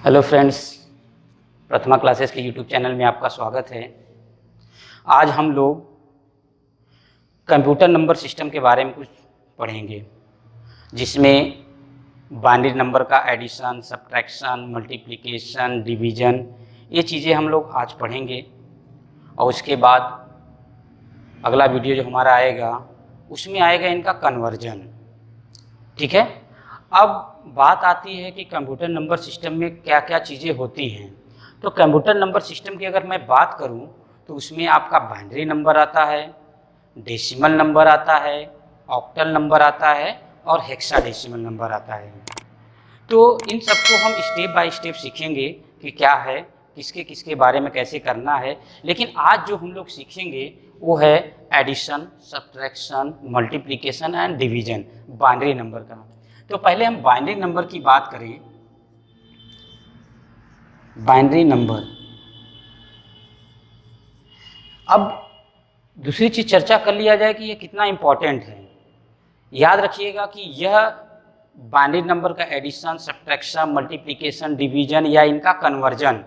Hello friends, प्रथमा classes के YouTube channel में आपका स्वागत है। आज हम लोग कंप्यूटर नंबर सिस्टम के बारे में कुछ पढ़ेंगे, जिसमें बाइनरी नंबर का एडिशन, सब्ट्रैक्शन, मल्टीप्लिकेशन, डिवीज़न, ये चीज़ें हम लोग आज पढ़ेंगे। और उसके बाद अगला वीडियो जो हमारा आएगा उसमें आएगा इनका कन्वर्जन। ठीक है। अब बात आती है कि कंप्यूटर नंबर सिस्टम में क्या क्या चीज़ें होती हैं। तो कंप्यूटर नंबर सिस्टम की अगर मैं बात करूं तो उसमें आपका बाइनरी नंबर आता है, डेसिमल नंबर आता है, ऑक्टल नंबर आता है और हेक्साडेसिमल नंबर आता है। तो इन सबको हम स्टेप बाय स्टेप सीखेंगे कि क्या है, किसके किसके बारे में कैसे करना है। लेकिन आज जो हम लोग सीखेंगे वो है addition, subtraction, multiplication and division binary number का। तो पहले हम बाइनरी नंबर की बात करें। बाइनरी नंबर, अब दूसरी चीज़ चर्चा कर लिया जाए कि ये कितना इम्पोर्टेंट है। याद रखिएगा कि यह बाइनरी नंबर का एडिशन, सब्ट्रैक्शन, मल्टीप्लिकेशन, डिवीज़न या इनका कन्वर्जन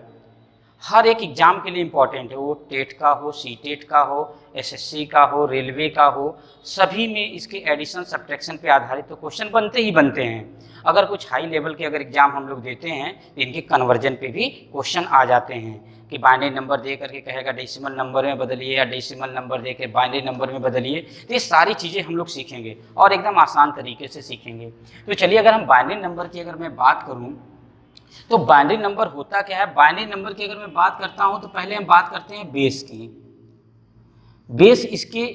हर एक एग्ज़ाम के लिए इम्पॉर्टेंट है। वो टेट का हो, सी टेट का हो, एसएससी का हो, रेलवे का हो, सभी में इसके एडिशन सब्ट्रैक्शन पे आधारित तो क्वेश्चन बनते ही बनते हैं। अगर कुछ हाई लेवल के अगर एग्ज़ाम हम लोग देते हैं तो इनके कन्वर्जन पे भी क्वेश्चन आ जाते हैं कि बाइनरी नंबर दे करके कहेगा डेसिमल नंबर में बदलिए, या डेसिमल नंबर दे के बाइनरी नंबर में बदलिए। तो ये सारी चीज़ें हम लोग सीखेंगे और एकदम आसान तरीके से सीखेंगे। तो चलिए, अगर हम बाइनरी नंबर की अगर मैं बात करूँ तो बाइनरी नंबर होता क्या है। बाइनरी नंबर की अगर मैं बात करता हूं तो पहले हम बात करते हैं बेस की। बेस, इसके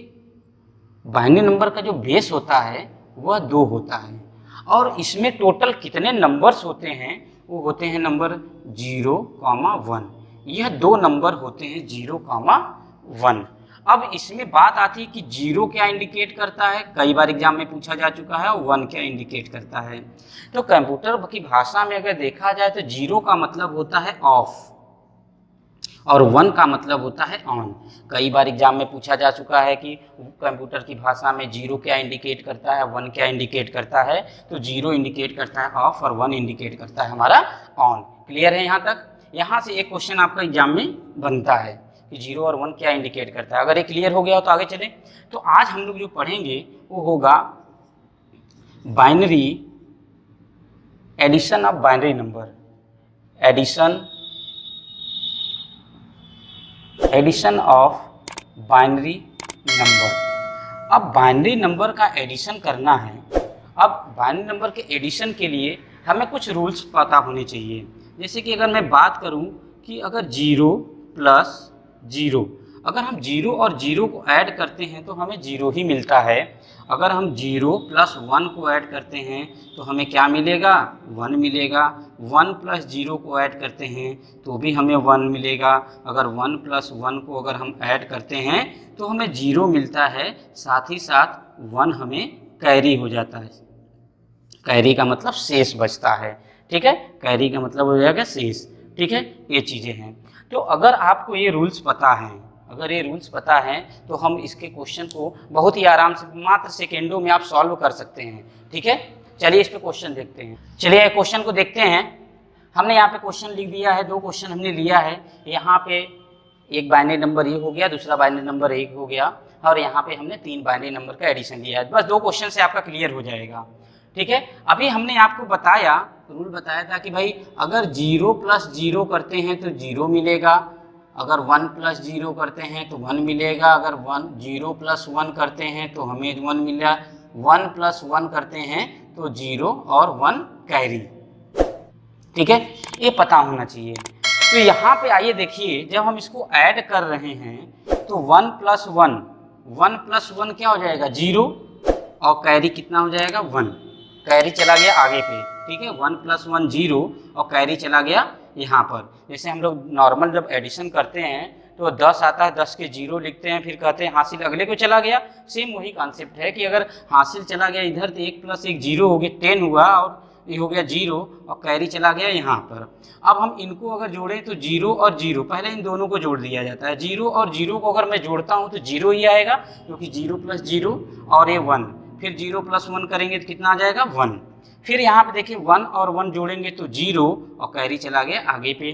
बाइनरी नंबर का जो बेस होता है वह 2 होता है और इसमें टोटल कितने नंबर्स होते हैं, वो होते हैं नंबर 0, 1। यह 2 नंबर होते हैं 0, 1। अब इसमें बात आती है कि 0 क्या इंडिकेट करता है, कई बार एग्जाम में पूछा जा चुका है, और 1 क्या इंडिकेट करता है। तो कंप्यूटर की भाषा में अगर देखा जाए तो 0 का मतलब होता है ऑफ और 1 का मतलब होता है ऑन। कई बार एग्जाम में पूछा जा चुका है कि कंप्यूटर की भाषा में 0 क्या इंडिकेट करता है, 1 क्या इंडिकेट करता है। तो 0 इंडिकेट करता है ऑफ और 1 इंडिकेट करता है हमारा ऑन। क्लियर है यहाँ तक? यहाँ से एक क्वेश्चन आपका एग्जाम में बनता है कि 0 और 1 क्या इंडिकेट करता है। अगर ये क्लियर हो गया हो तो आगे चलें। तो आज हम लोग जो पढ़ेंगे वो होगा binary addition of binary number, addition of binary number. अब बाइनरी नंबर का एडिशन करना है। अब बाइनरी नंबर के एडिशन के लिए हमें कुछ रूल्स पता होने चाहिए। जैसे कि अगर मैं बात करूं कि अगर 0 प्लस 0, अगर हम 0 और 0 को ऐड करते हैं तो हमें 0 ही मिलता है। अगर हम 0 प्लस 1 को ऐड करते हैं तो हमें क्या मिलेगा, 1 मिलेगा। 1 प्लस 0 को ऐड करते हैं तो भी हमें 1 मिलेगा। अगर 1 प्लस 1 को अगर हम ऐड करते हैं तो हमें 0 मिलता है, साथ ही साथ 1 हमें कैरी हो जाता है। कैरी का मतलब शेष बचता है। ठीक है, कैरी का मतलब हो जाएगा शेष। ठीक है, ये चीज़ें हैं। तो अगर आपको ये रूल्स पता हैं, अगर ये रूल्स पता है तो हम इसके क्वेश्चन को बहुत ही आराम से मात्र सेकेंडों में आप सॉल्व कर सकते हैं। ठीक है, चलिए इस पे क्वेश्चन देखते हैं। चलिए क्वेश्चन को देखते हैं। हमने यहाँ पे क्वेश्चन लिख दिया है, 2 क्वेश्चन हमने लिया है। यहाँ पे एक बाइनरी नंबर ये हो गया, दूसरा बाइनरी नंबर 1 हो गया, और यहाँ पे हमने 3 बाइनरी नंबर का एडिशन लिया है। बस 2 क्वेश्चन से आपका क्लियर हो जाएगा। ठीक है, अभी हमने आपको बताया, रूल बताया था कि भाई अगर 0 प्लस 0 करते हैं तो 0 मिलेगा, अगर 1 प्लस 0 करते हैं तो 1 मिलेगा, अगर 0 प्लस 1 करते हैं तो हमें 1 मिलेगा, 1 प्लस 1 करते हैं तो 0 और 1 कैरी। ठीक है, ये पता होना चाहिए। तो यहाँ पे आइए देखिए, जब हम इसको ऐड कर रहे हैं तो 1 प्लस 1 क्या हो जाएगा, 0, और कैरी कितना हो जाएगा, 1। कैरी चला गया आगे पे। ठीक है, 1 प्लस 1 0 और कैरी चला गया यहाँ पर। जैसे हम लोग नॉर्मल जब एडिशन करते हैं तो 10 आता है, 10 के 0 लिखते हैं, फिर कहते हैं हासिल अगले को चला गया। सेम वही कॉन्सेप्ट है कि अगर हासिल चला गया इधर तो 1 प्लस 1 0 हो गया, 10 हुआ, और ये हो गया 0 और कैरी चला गया यहाँ पर। अब हम इनको अगर जोड़ें तो 0 और 0, पहले इन दोनों को जोड़ दिया जाता है। 0 और 0 को अगर मैं जोड़ता हूँ तो 0 ही आएगा, क्योंकि 0 प्लस 0 और ये 1, फिर 0 प्लस 1 करेंगे तो कितना आ जाएगा, 1। फिर यहाँ पे देखिए 1 और 1 जोड़ेंगे तो 0 और कैरी चला गया आगे पे।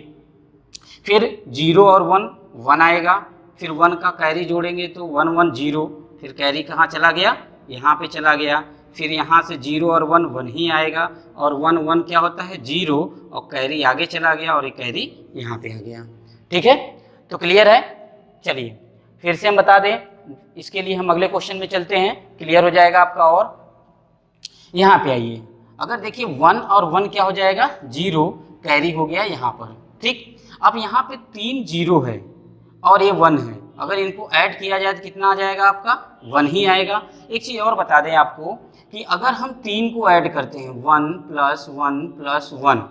फिर 0 और 1 1 आएगा, फिर 1 का कैरी जोड़ेंगे तो 1 1 0, फिर कैरी कहाँ चला गया, यहाँ पे चला गया। फिर यहाँ से 0 और 1 1 ही आएगा, और 1 1 क्या होता है 0, और कैरी आगे चला गया और ये कैरी यहाँ पे आ गया। ठीक है, तो क्लियर है। चलिए फिर से हम बता दें, इसके लिए हम अगले क्वेश्चन में चलते हैं, क्लियर हो जाएगा आपका। और यहाँ पे आइए, अगर देखिए 1 और 1 क्या हो जाएगा 0, कैरी हो गया यहाँ पर। ठीक, अब यहाँ पे 3 0 है और ये 1 है, अगर इनको ऐड किया जाए तो कितना आ जाएगा आपका 1 ही आएगा। एक चीज़ और बता दें आपको कि अगर हम 3 को ऐड करते हैं 1 + 1 + 1,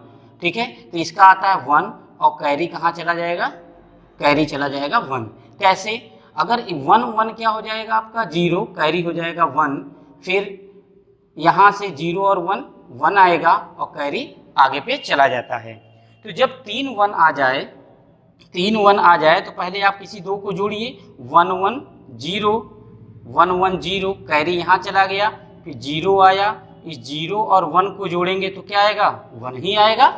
ठीक है, तो इसका आता है 1 और कैरी कहाँ चला जाएगा, कैरी चला जाएगा 1। कैसे, अगर 1 1 क्या हो जाएगा आपका 0, कैरी हो जाएगा 1, फिर यहाँ से 0 और 1 1 आएगा और कैरी आगे पे चला जाता है। तो जब 3 1 आ जाए, 3 1 आ जाए तो पहले आप किसी दो को जोड़िए, 1 1 0, 1 1 0, कैरी यहाँ चला गया, फिर 0 आया, इस 0 और 1 को जोड़ेंगे तो क्या आएगा 1 ही आएगा।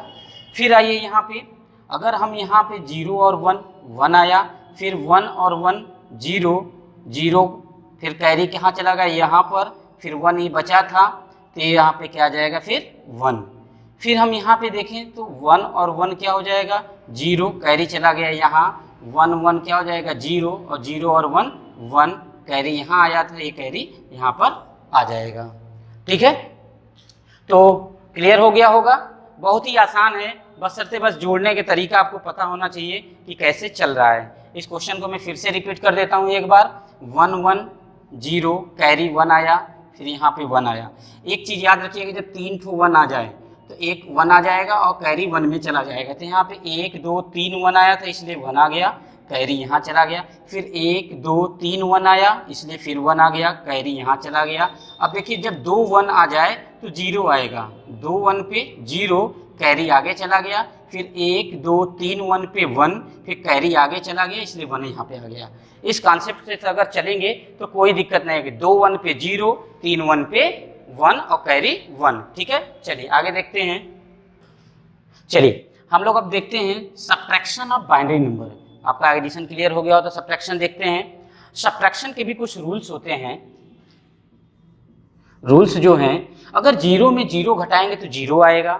फिर आइए यहाँ पे, अगर हम यहाँ पे 0 और 1 1 आया, फिर 1 और 1 0 0, फिर कैरी कहाँ चला गया यहाँ पर, फिर 1 ही बचा था तो यहाँ पे क्या आ जाएगा फिर 1। फिर हम यहाँ पे देखें तो 1 और 1 क्या हो जाएगा 0, कैरी चला गया यहाँ, 1 1 क्या हो जाएगा 0, और 0 और 1 1, कैरी यहाँ आया था, ये कैरी यहाँ पर आ जाएगा। ठीक है, तो क्लियर हो गया होगा, बहुत ही आसान है, बशर्ते बस जोड़ने के तरीका आपको पता होना चाहिए कि कैसे चल रहा है। इस क्वेश्चन को मैं फिर से रिपीट कर देता हूँ एक बार, 1 1 0, कैरी 1 आया, फिर यहाँ पे 1 आया। एक चीज़ याद रखिएगा, जब 3 ठो 1 आ जाए तो एक 1 आ जाएगा और कैरी 1 में चला जाएगा। तो यहाँ पे 1 2 3 1 आया था इसलिए 1 आ गया, कैरी यहाँ चला गया। फिर 1 2 3 1 आया इसलिए फिर 1 आ गया, कैरी यहाँ चला गया। अब देखिए जब 2 1 आ जाए तो 0 आएगा, 2 1 पे 0, कैरी आगे चला गया। फिर 1 2 3 1 पे 1, फिर कैरी आगे चला गया इसलिए 1 यहाँ पे आ गया। इस कॉन्सेप्ट से अगर चलेंगे तो कोई दिक्कत नहीं है, 2 1 पे 0, 3 1 पे 1 और कैरी 1। ठीक है, चलिए आगे देखते हैं। चलिए हम लोग अब देखते हैं सब्ट्रैक्शन ऑफ बाइनरी नंबर। आपका एडिशन क्लियर हो गया हो तो सब्ट्रैक्शन देखते हैं। सब्ट्रैक्शन के भी कुछ रूल्स होते हैं। रूल्स जो हैं, अगर 0 में 0 घटाएंगे तो 0 आएगा,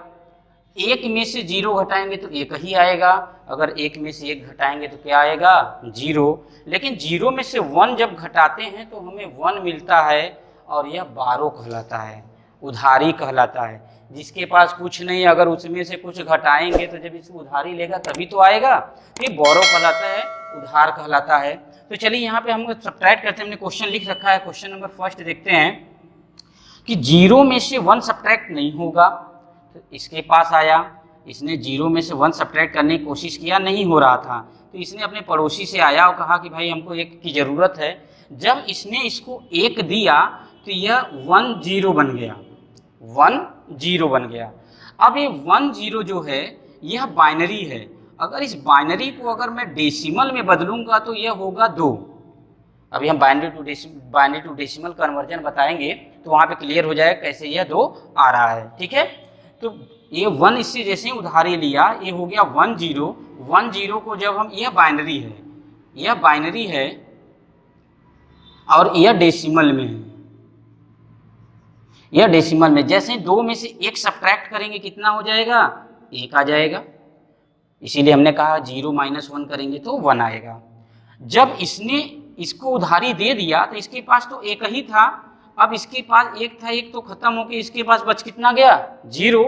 1 में से 0 घटाएंगे तो 1 ही आएगा, अगर 1 में से 1 घटाएंगे तो क्या आएगा 0। लेकिन 0 में से 1 जब घटाते हैं तो हमें 1 मिलता है और यह बारो कहलाता है, उधारी कहलाता है। जिसके पास कुछ नहीं, अगर उसमें से कुछ घटाएंगे तो जब इसे उधारी लेगा तभी तो आएगा, ये बारो कहलाता है, उधार कहलाता है। तो चलिए यहाँ पे हम सब्ट्रैक्ट करते हैं, हमने क्वेश्चन लिख रखा है। क्वेश्चन नंबर फर्स्ट देखते हैं कि 0 में से 1 सब्ट्रैक्ट नहीं होगा। तो इसके पास आया, इसने 0 में से 1 सब्ट्रैक्ट करने की कोशिश किया, नहीं हो रहा था, तो इसने अपने पड़ोसी से आया और कहा कि भाई हमको 1 की ज़रूरत है। जब इसने इसको 1 दिया तो यह 1 0 बन गया, 1 0 बन गया। अब ये 1 0 जो है यह बाइनरी है, अगर इस बाइनरी को अगर मैं डेसिमल में बदलूंगा तो यह होगा 2। अभी हम बाइनरी टू डेसिमल कन्वर्जन बताएंगे तो वहाँ पे क्लियर हो जाएगा कैसे यह 2 आ रहा है। ठीक है, तो ये 1 इससे जैसे ही उधारी लिया ये हो गया 1 0। 1 0 को जब हम, यह बाइनरी है, यह बाइनरी है और यह डेसिमल में है, यह डेसिमल में। जैसे 2 में से 1 सब्ट्रैक्ट करेंगे कितना हो जाएगा 1 आ जाएगा, इसीलिए हमने कहा 0 - 1 करेंगे तो 1 आएगा। जब इसने इसको उधारी दे दिया तो इसके पास तो 1 ही था, अब इसके पास 1 था, 1 तो खत्म हो गया, इसके पास बच कितना गया 0।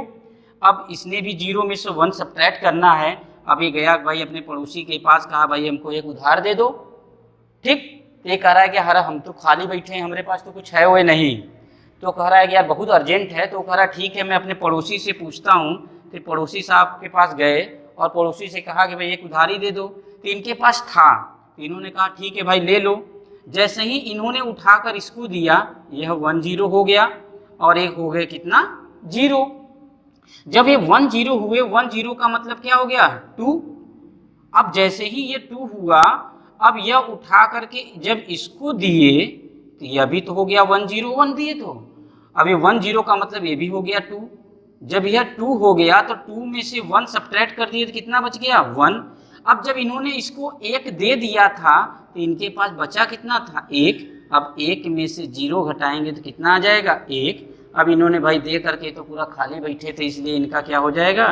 अब इसने भी 0 में से 1 सब्ट्रैक्ट करना है। अब ये गया भाई अपने पड़ोसी के पास, कहा भाई हमको 1 उधार दे दो। ठीक, ये कह रहा है कि हरा हम तो खाली बैठे हैं, हमारे पास तो कुछ है वो नहीं। तो कह रहा है कि यार बहुत अर्जेंट है, तो कह रहा है ठीक है मैं अपने पड़ोसी से पूछता हूँ। तो पड़ोसी साहब के पास गए और पड़ोसी से कहा कि भाई 1 उधारी दे दो। तो इनके पास था, तो इन्होंने कहा ठीक है भाई ले लो। जैसे ही इन्होंने उठाकर इसको दिया यह 1 0 हो गया और 1 हो गया कितना 0। जब ये 1 0 हुए, 1 0 का मतलब क्या हो गया 2। अब जैसे ही ये 2 हुआ, अब यह उठा करके जब इसको दिए तो यह भी तो हो गया 1 0 1 दिए, तो अब ये 1 0 का मतलब ये भी हो गया 2, जब यह 2 हो गया तो 2 में से 1 सब्ट्रैक्ट कर दिए तो कितना बच गया 1। अब जब इन्होंने इसको 1 दे दिया था तो इनके पास बचा कितना था 1। अब 1 में से 0 घटाएंगे तो कितना आ जाएगा 1। अब इन्होंने भाई दे करके तो पूरा खाली बैठे थे, इसलिए इनका क्या हो जाएगा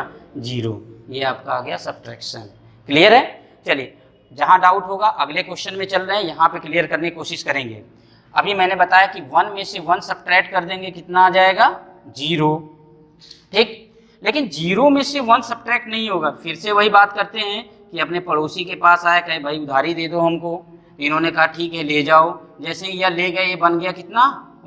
0। ये आपका आ गया सब्ट्रैक्शन। क्लियर है। चलिए, जहाँ डाउट होगा अगले क्वेश्चन में चल रहे हैं, यहाँ पे क्लियर करने की कोशिश करेंगे। अभी मैंने बताया कि 1 में से 1 सब्ट्रैक्ट कर देंगे कितना आ जाएगा 0। ठीक, लेकिन 0 में से 1 सब्ट्रैक्ट नहीं होगा। फिर से वही बात करते हैं कि अपने पड़ोसी के पास आए, कहे भाई उधारी दे दो हमको, इन्होंने कहा ठीक है ले जाओ। जैसे ही यह ले गए, ये बन गया कितना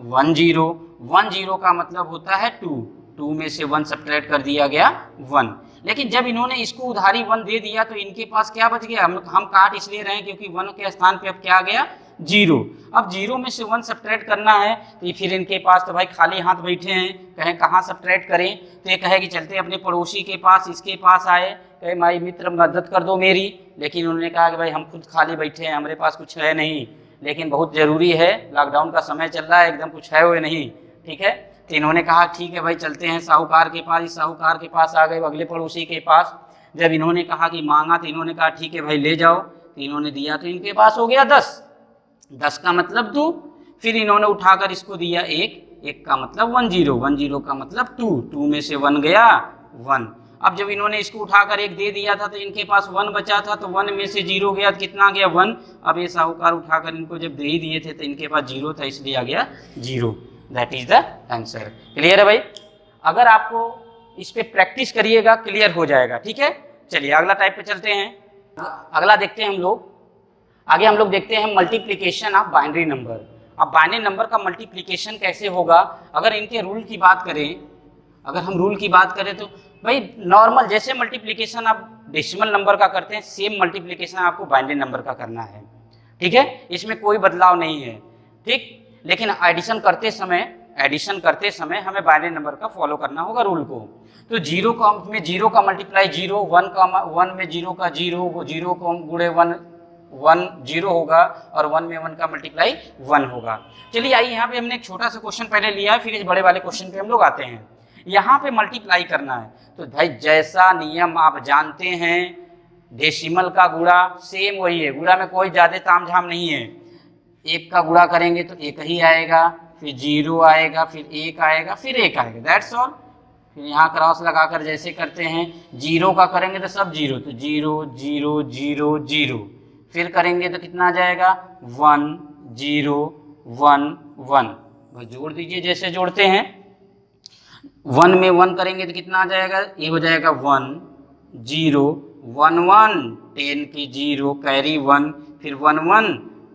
1 0। 1 0 का मतलब होता है 2। 2 में से 1 सब्ट्रैक्ट कर दिया गया 1। लेकिन जब इन्होंने इसको उधारी 1 दे दिया तो इनके पास क्या बच गया, हम काट इसलिए रहे हैं क्योंकि 1 के स्थान पे अब क्या आ गया 0। अब 0 में से 1 सब्ट्रैक्ट करना है तो फिर इनके पास तो भाई खाली हाथ बैठे हैं, कहें कहाँ सब्ट्रैक्ट करें। तो ये कहे कि चलते अपने पड़ोसी के पास, इसके पास आए, कहे भाई मित्र मदद कर दो मेरी। लेकिन उन्होंने कहा कि भाई हम खुद खाली बैठे हैं, हमारे पास कुछ है नहीं, लेकिन बहुत ज़रूरी है, लॉकडाउन का समय चल रहा है, एकदम कुछ है वो नहीं। ठीक है, तो इन्होंने कहा ठीक है भाई चलते हैं साहूकार के पास। इस साहूकार के पास आ गए, अगले पड़ोसी के पास। जब इन्होंने कहा कि मांगा तो इन्होंने कहा ठीक है भाई ले जाओ, तो इन्होंने दिया तो इनके पास हो गया 10। 10 का मतलब 2। फिर इन्होंने उठाकर इसको दिया 1। 1 का मतलब 1 0। 1 0 का मतलब 2। 2 में से 1 गया 1। अब जब इन्होंने इसको उठाकर 1 दे दिया था तो इनके पास 1 बचा था, तो 1 में से 0 गया तो कितना गया 1। अब ये साहूकार उठाकर इनको जब दे ही दिए थे तो इनके पास 0 था, इसलिए आ गया 0। That is the answer. Clear है भाई। अगर आपको इस पे प्रैक्टिस करिएगा क्लियर हो जाएगा। ठीक है, चलिए अगला टाइप पे चलते हैं। अगला देखते हैं हम लोग, आगे हम लोग देखते हैं मल्टीप्लिकेशन ऑफ बाइनरी नंबर। अब बाइनरी नंबर का मल्टीप्लिकेशन कैसे होगा, अगर इनके रूल की बात करें, अगर हम रूल की बात करें तो भाई नॉर्मल जैसे मल्टीप्लिकेशन आप डेसिमल नंबर का करते हैं, सेम मल्टीप्लिकेशन आपको बाइनरी नंबर का करना है। ठीक है, इसमें कोई बदलाव नहीं है। ठीक, लेकिन एडिशन करते समय हमें बाइनरी नंबर का फॉलो करना होगा रूल को। तो 0 में 0 का मल्टीप्लाई 0, 1 में 0 का 0, वो 0 को गुणे 1 0 होगा, और 1 में 1 का मल्टीप्लाई 1 होगा। चलिए आइए, यहाँ पे हमने एक छोटा सा क्वेश्चन पहले लिया है, फिर इस बड़े वाले क्वेश्चन पे हम लोग आते हैं। यहाँ पे मल्टीप्लाई करना है तो भाई जैसा नियम आप जानते हैं, डेसिमल का गुणा सेम वही है, गुणा में कोई ज़्यादा तामझाम नहीं है। 1 का गुणा करेंगे तो 1 ही आएगा, फिर 0 आएगा, फिर 1 आएगा, फिर 1 आएगा, दैट्स ऑल। फिर यहाँ क्रॉस लगाकर जैसे करते हैं, 0 का करेंगे तो सब 0, तो 0 0 0 0, फिर करेंगे तो कितना आ जाएगा 1 0 1 1। बस जोड़ दीजिए जैसे जोड़ते हैं। 1 में 1 करेंगे तो कितना आ जाएगा, ये हो जाएगा 1 0 1 1, 10 की 0 कैरी 1, फिर 1 1,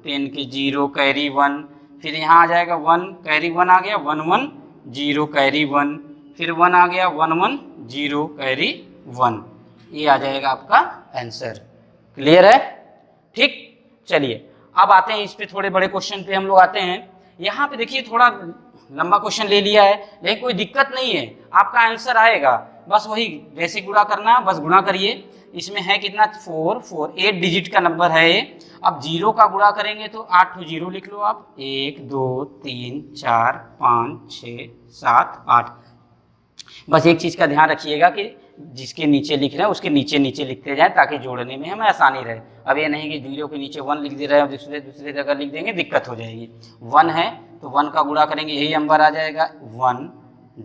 10 की 0 कैरी 1, फिर यहाँ आ जाएगा 1 कैरी 1 आ गया, 1 1 0 कैरी 1, फिर 1 आ गया 1 1 0 कैरी 1। ये आ जाएगा आपका आंसर। क्लियर है। ठीक, चलिए अब आते हैं इस पे, थोड़े बड़े क्वेश्चन पे हम लोग आते हैं। यहाँ पे देखिए थोड़ा लंबा क्वेश्चन ले लिया है, लेकिन कोई दिक्कत नहीं है, आपका आंसर आएगा। बस वही जैसे गुणा करना है, बस गुणा करिए। इसमें है कितना 4 4, 8 डिजिट का नंबर है ये। अब 0 का गुणा करेंगे तो 8 0 लिख लो आप, 1 2 3 4 5 6 7 8। बस एक चीज़ का ध्यान रखिएगा कि जिसके नीचे लिख रहे हैं उसके नीचे नीचे लिखते जाएं, ताकि जोड़ने में हमें आसानी रहे। अब ये नहीं कि 0 के नीचे 1 लिख दे रहे हैं, दूसरे जगह लिख देंगे, दिक्कत हो जाएगी। 1 है तो 1 का गुणा करेंगे, यही नंबर आ जाएगा 1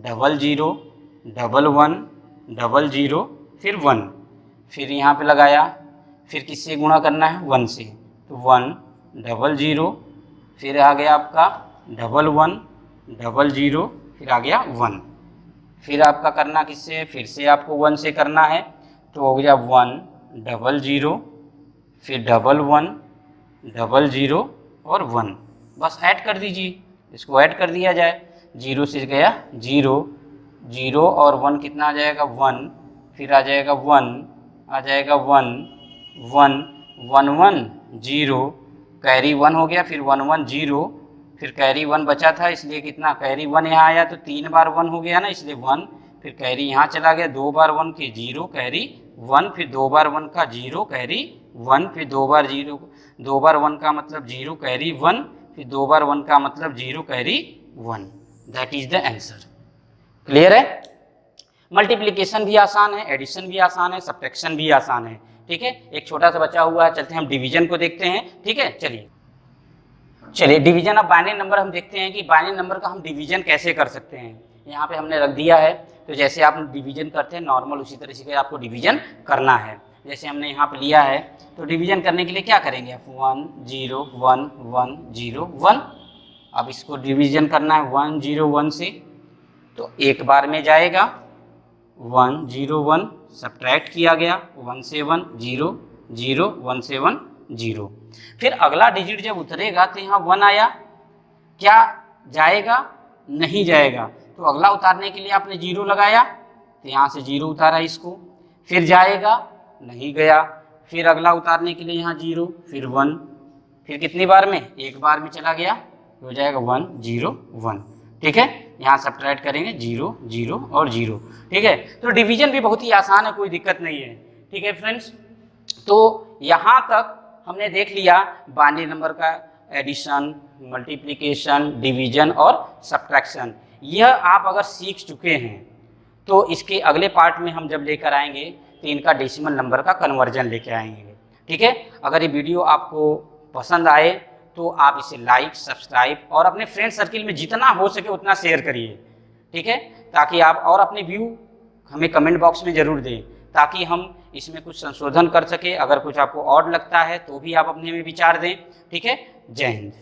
0 0 1 1 0 फिर 1, फिर यहाँ पे लगाया, फिर किससे गुणा करना है 1 से, तो 1 0 0, फिर आ गया आपका 1 1 0 फिर आ गया 1, फिर आपका करना किससे, फिर से आपको 1 से करना है, तो हो गया 1 0 0, फिर 1 1 0 और 1। बस ऐड कर दीजिए, इसको ऐड कर दिया जाए। 0 से गया 0 0 और 1 कितना आ जाएगा 1, फिर आ जाएगा 1 आ जाएगा 1 1 1 1 0 कैरी 1 हो गया, फिर 1 1 0, फिर कैरी 1 बचा था, इसलिए कितना कैरी 1 यहाँ आया, तो 3 बार 1 हो गया ना, इसलिए 1, फिर कैरी यहाँ चला गया, 2 बार 1 के 0 कैरी 1, फिर 2 बार 1 का 0 कैरी 1, फिर 2 बार 1 का मतलब 0 कैरी 1, फिर 2 बार 1 का मतलब 0 carry 1। That is the answer. Clear है। मल्टीप्लिकेशन भी आसान है, एडिशन भी आसान है, सब्ट्रैक्शन भी आसान है। ठीक है, एक छोटा सा बचा हुआ है, चलते हैं हम डिवीजन को देखते हैं। ठीक है, चलिए डिवीजन ऑफ बाइनरी नंबर हम देखते हैं कि बाइनरी नंबर का हम डिवीजन कैसे कर सकते हैं। यहाँ पे हमने रख दिया है, तो जैसे आप डिवीजन करते हैं नॉर्मल, उसी तरह से आपको डिवीजन करना है। जैसे हमने यहाँ पे लिया है, तो डिवीजन करने के लिए क्या करेंगे आप, 1 0 1 1 0 1। अब इसको डिवीजन करना है 1 0 1 से, तो एक बार में जाएगा 1 0 1, सब्ट्रैक्ट किया गया 1 से 1 0 0 1 से 1 0। फिर अगला डिजिट जब उतरेगा तो यहाँ 1 आया, क्या जाएगा, नहीं जाएगा, तो अगला उतारने के लिए आपने 0 लगाया, तो यहाँ से 0 उतारा इसको, फिर जाएगा, नहीं गया, फिर अगला उतारने के लिए यहाँ 0, फिर 1, फिर कितनी बार में, एक बार में चला गया, तो हो जाएगा 1 0 1। ठीक है, यहाँ सब्ट्रैक्ट करेंगे 0 0 और 0। ठीक है, तो डिवीजन भी बहुत ही आसान है, कोई दिक्कत नहीं है। ठीक है फ्रेंड्स, तो यहाँ तक हमने देख लिया बाइनरी नंबर का एडिशन, मल्टीप्लिकेशन, डिवीजन और सब्ट्रैक्शन। यह आप अगर सीख चुके हैं तो इसके अगले पार्ट में हम जब लेकर आएंगे तो इनका डेसिमल नंबर का कन्वर्जन लेके आएंगे। ठीक है, अगर ये वीडियो आपको पसंद आए तो आप इसे लाइक, सब्सक्राइब और अपने फ्रेंड सर्किल में जितना हो सके उतना शेयर करिए। ठीक है, ताकि आप और अपने व्यू हमें कमेंट बॉक्स में ज़रूर दें, ताकि हम इसमें कुछ संशोधन कर सके। अगर कुछ आपको ऑड लगता है तो भी आप अपने में विचार दें। ठीक है, जय हिंद।